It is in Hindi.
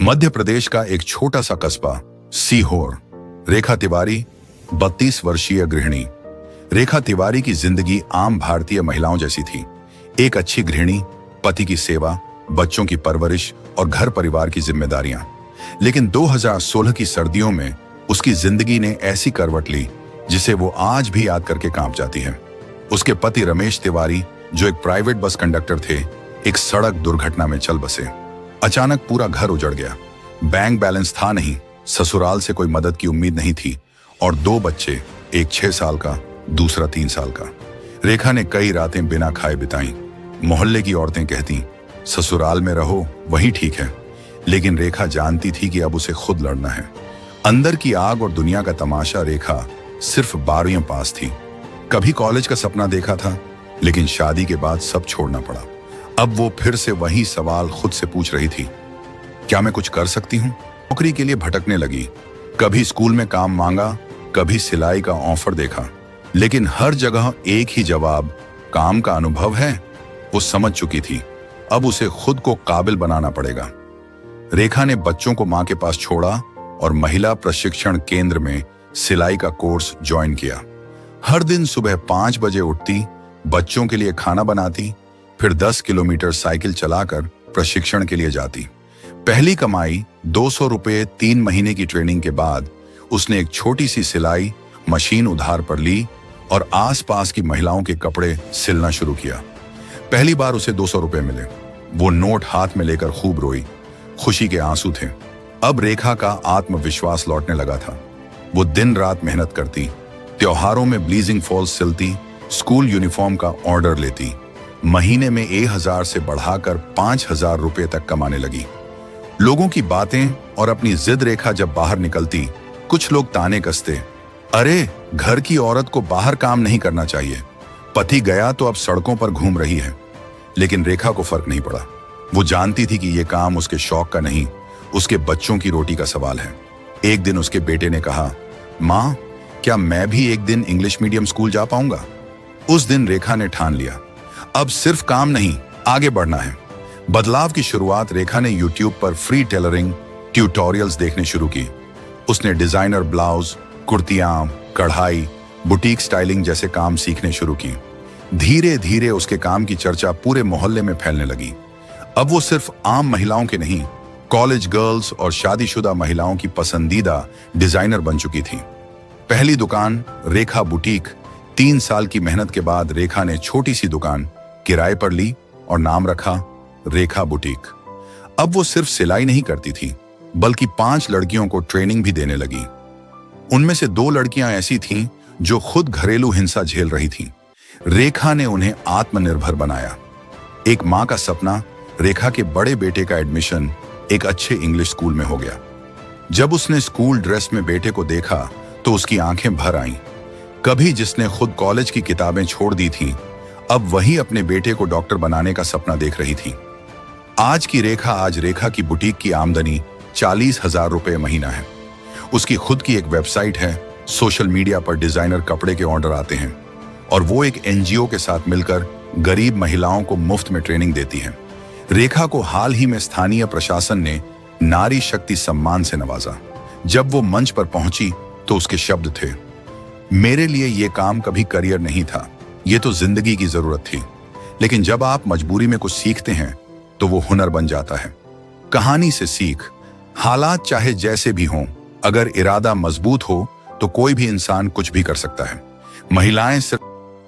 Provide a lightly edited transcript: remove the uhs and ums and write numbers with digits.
मध्य प्रदेश का एक छोटा सा कस्बा सीहोर। रेखा तिवारी 32 वर्षीय गृहिणी। रेखा तिवारी की जिंदगी आम भारतीय महिलाओं जैसी थी। एक अच्छी गृहिणी, पति की सेवा, बच्चों की परवरिश और घर परिवार की जिम्मेदारियां। लेकिन 2016 की सर्दियों में उसकी जिंदगी ने ऐसी करवट ली जिसे वो आज भी याद करके कांप जाती है। उसके पति रमेश तिवारी, जो एक प्राइवेट बस कंडक्टर थे, एक सड़क दुर्घटना में चल बसे। अचानक पूरा घर उजड़ गया। बैंक बैलेंस था नहीं, ससुराल से कोई मदद की उम्मीद नहीं थी और 2 बच्चे, एक 6 साल का, दूसरा 3 साल का। रेखा ने कई रातें बिना खाए बिताई। मोहल्ले की औरतें कहती, ससुराल में रहो, वही ठीक है। लेकिन रेखा जानती थी कि अब उसे खुद लड़ना है। अंदर की आग और दुनिया का तमाशा। रेखा सिर्फ 12वीं पास थी। कभी कॉलेज का सपना देखा था, लेकिन शादी के बाद सब छोड़ना पड़ा। अब वो फिर से वही सवाल खुद से पूछ रही थी, क्या मैं कुछ कर सकती हूँ? नौकरी के लिए भटकने लगी। कभी स्कूल में काम मांगा, कभी सिलाई का ऑफर देखा, लेकिन हर जगह एक ही जवाब, काम का अनुभव है। वो समझ चुकी थी, अब उसे खुद को काबिल बनाना पड़ेगा। रेखा ने बच्चों को मां के पास छोड़ा और महिला प्रशिक्षण केंद्र में सिलाई का कोर्स ज्वाइन किया। हर दिन सुबह 5 बजे उठती, बच्चों के लिए खाना बनाती, फिर 10 किलोमीटर साइकिल चलाकर प्रशिक्षण के लिए जाती। पहली कमाई 200 रुपये 3 महीने की ट्रेनिंग के बाद उसने एक छोटी सी सिलाई मशीन उधार पर ली और आसपास की महिलाओं के कपड़े सिलना शुरू किया। पहली बार उसे 200 रुपये मिले। वो नोट हाथ में लेकर खूब रोई। खुशी के आंसू थे। अब रेखा का आत्मविश्वास लौटने लगा था। वो दिन रात मेहनत करती, त्योहारों में ब्लीजिंग फॉल्स सिलती, स्कूल यूनिफॉर्म का ऑर्डर लेती। महीने में 1000 से बढ़ाकर 5000 रुपये तक कमाने लगी। लोगों की बातें और अपनी जिद। रेखा जब बाहर निकलती, कुछ लोग ताने कसते, अरे घर की औरत को बाहर काम नहीं करना चाहिए, पति गया तो अब सड़कों पर घूम रही है। लेकिन रेखा को फर्क नहीं पड़ा। वो जानती थी कि यह काम उसके शौक का नहीं, उसके बच्चों की रोटी का सवाल है। एक दिन उसके बेटे ने कहा, मां, क्या मैं भी एक दिन इंग्लिश मीडियम स्कूल जा पाऊंगा? उस दिन रेखा ने ठान लिया, अब सिर्फ काम नहीं, आगे बढ़ना है। बदलाव की शुरुआत रेखा ने यूट्यूब पर फ्री टेलरिंग ट्यूटोरियल्स देखने शुरू की। उसने डिजाइनर ब्लाउज, कुर्तियां, कढ़ाई, बुटीक स्टाइलिंग जैसे काम सीखने शुरू की। धीरे धीरे उसके काम की चर्चा पूरे मोहल्ले में फैलने लगी। अब वो सिर्फ आम महिलाओं के नहीं, कॉलेज गर्ल्स और शादीशुदा महिलाओं की पसंदीदा डिजाइनर बन चुकी थी। पहली दुकान रेखा बुटीक। 3 साल की मेहनत के बाद रेखा ने छोटी सी दुकान किराए पर ली और नाम रखा रेखा बुटीक। अब वो सिर्फ सिलाई नहीं करती थी, बल्कि 5 लड़कियों को ट्रेनिंग भी देने लगी। उनमें से 2 लड़कियां ऐसी थीं जो खुद घरेलू हिंसा झेल रही थीं। रेखा ने उन्हें आत्मनिर्भर बनाया। एक मां का सपना, रेखा के बड़े बेटे का एडमिशन एक अच्छे इंग्लिश स्कूल में हो गया। जब उसने स्कूल ड्रेस में बेटे को देखा तो उसकी आंखें भर आईं। कभी जिसने खुद कॉलेज की किताबें छोड़ दी थीं, अब वही अपने बेटे को डॉक्टर बनाने का सपना देख रही थी। आज रेखा की बुटीक की आमदनी 40,000 रुपये महीना है। उसकी खुद की एक वेबसाइट है, सोशल मीडिया पर डिजाइनर कपड़े के ऑर्डर आते हैं और वो एक एनजीओ के साथ मिलकर गरीब महिलाओं को मुफ्त में ट्रेनिंग देती है। रेखा को हाल ही में स्थानीय प्रशासन ने नारी शक्ति सम्मान से नवाजा। जब वो मंच पर पहुंची तो उसके शब्द थे, मेरे लिए ये काम कभी करियर नहीं था, ये तो जिंदगी की जरूरत थी। लेकिन जब आप मजबूरी में कुछ सीखते हैं तो वो हुनर बन जाता है। कहानी से सीख, हालात चाहे जैसे भी हों, अगर इरादा मजबूत हो तो कोई भी इंसान कुछ भी कर सकता है। महिलाएं सिर्फ